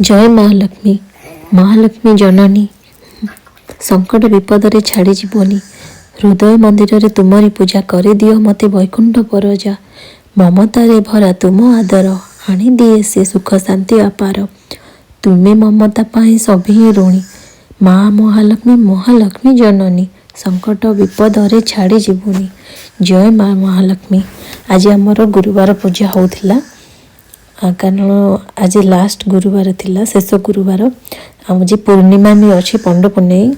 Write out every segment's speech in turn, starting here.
जय महालक्ष्मी। महालक्ष्मी जननी संकट विपद रे छाड़ी जीवनी। हृदय मंदिर रे तुमरी पूजा कर दियो मते वैकुंठ परजा। ममता रे भरा तुम आदर आनी दिए से सुख शांति अपार। तुम्हें ममता पाई सभी ऋणी। माँ महालक्ष्मी महालक्ष्मी जननी संकट विपद रे छाड़ी जीवनी। जय माँ महालक्ष्मी। आज आमर गुरुवार पूजा होउथिला कारण आज लास्ट गुरुवार थिला शेष गुरुवार। आज पूर्णिमा भी अच्छी पंड पुनेई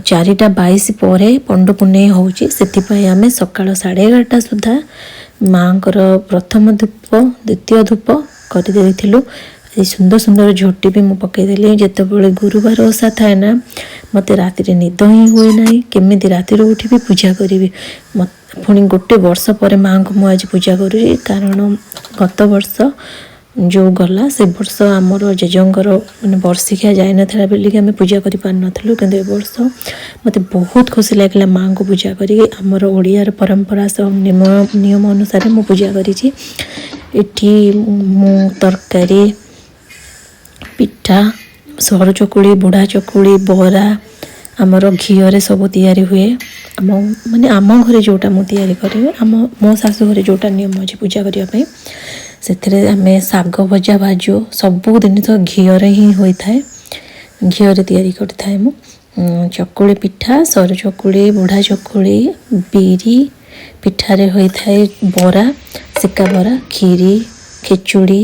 4:22 पर पंड पुनेई होउची। सेथिपाई आमे सकाळ 11:30 सुधा माँकर प्रथम धूप द्वितीय धूप कर देइथिलु। सुंदर सुंदर झोटी भी मुझे पकईदेली। जितेबाला गुरुवार ओषा थाए ना मत राति निद ही हुए ना केमी राति उठी पूजा करी। पुणी गोटे वर्ष पर माँ को मुझे पूजा करुँच कारण गत वर्ष जो गला से वर्ष आमर जेजंकर मैंने वर्षिकिया जाए ना बोलिक आम पूजा कर पार्लु कि वर्ष मत बहुत खुशी लगे माँ को पूजा करी। आमर ओडियार परंपरा सब नियम अनुसार मु पूजा करी। मु तरकारी पिठा सर चकुड़ी बुढ़ा चकुड़ी बरा आमर घीरे सब तैयारी हुए। आम माने आम घरे जोटा मु तैयारी करी मो शाशु घरे जोटा नियम अच्छी पूजा करने से आम शाग भजा भाजु सबू जिन घीरे ही होता है। घीरे तैयारी करता मु चकुड़ी पिठा सर चकुड़ी बुढ़ा चकुड़ी बिरी पिठारे होता है बरा सिक्का बरा खीरी खिचुड़ी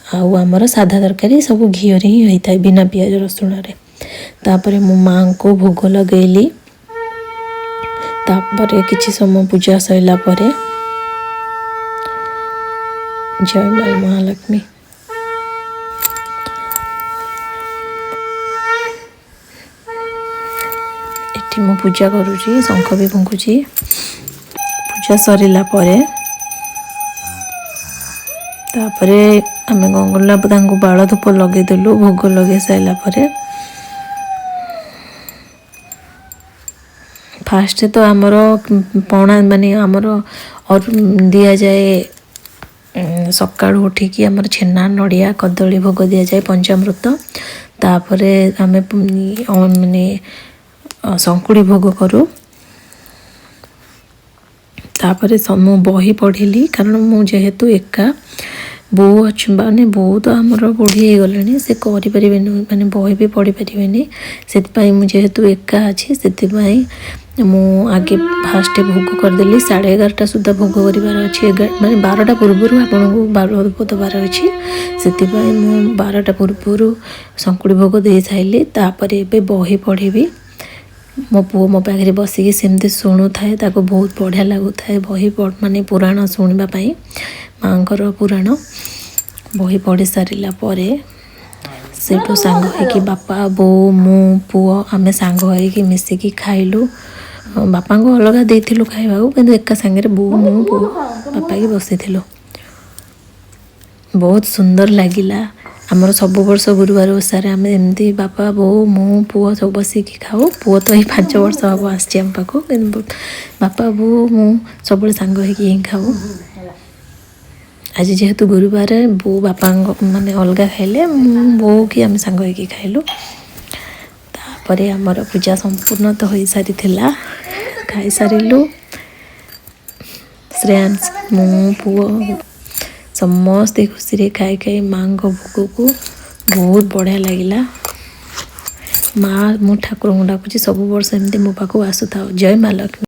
आउ आमर साधा तरकारी सब घीरे ही होता है बिना पियाज रसुण रे। तापर मो माँ को भोग लगेली। तापर किछि समय पूजा सैला परे जय माँ महालक्ष्मी। एठी मो पूजा करूची शंख भी फुंकुची। पूजा सरिला परे तापरे आम गंगला बाल धूप लगेदेलु। भोग लगे सारा पर फास्ट तो आमर पणा माने आमर और दिया जाए सकाळ उठिकी आमर छेना नड़िया कदली भोग दि जाए पंचामृत। तापर आम माने संकुड़ी भोग करूँ। तापर मु बही पढ़िली कारण मु जेहेतु एका बो अच्छे माने बो तो आमर बुढ़ी हो गले से करें माने बही भी पढ़ी पारे से मुझेतु एका अच्छी से मु आगे फास्ट भोग करदेली 11:30 सुधा भोग करार अच्छी माने 12टा पूर्वर आपन को बाल धूप दबार अच्छी से 12टा पूर्वर संकुड़ी भोग दे साइली। तापर ए बही पढ़ी मो पुओ मो पाखे बसिकी सेमती शुणु थाए ताको बहुत बढ़िया लगु थाए बही माने पुराण शुणवाई माँकर पुराण बही पढ़ी सारा पर सेठू सांग होइकी बापा बो मु पुओ आमे सांग होइकी मिसिकी खाइलु। बापा को अलग देइथिलु खाइबाकू किंतु एका संगे बो मु पुओ बापा की बसिथिलु। बहुत सुंदर लगिला। आमर सब वर्ष गुरुवार ओषार आम एमती बापा बो मु पुओ सब बसिकी खाऊ। पुओ तो ये 5 वर्ष हम आसम पाखु कि बापा बो मु सब सांग होइकी खाऊ। आज जेहेतु गुरुवार बो बापा माने अलग खाइले बो कि आम सांग होइकी खाइलु। तापर आमर पूजा संपूर्ण तो हो सारी थिला खाई सारिलु। श्रेयांश मु पुओ समस्ते खुशी खाई खाई माँ को भोग को बहुत बढ़िया लगिला। माँ मु ठाकुर को डाकुची सब वर्ष एमती मो पाखु आसु था। जय माँ लक्ष्मी।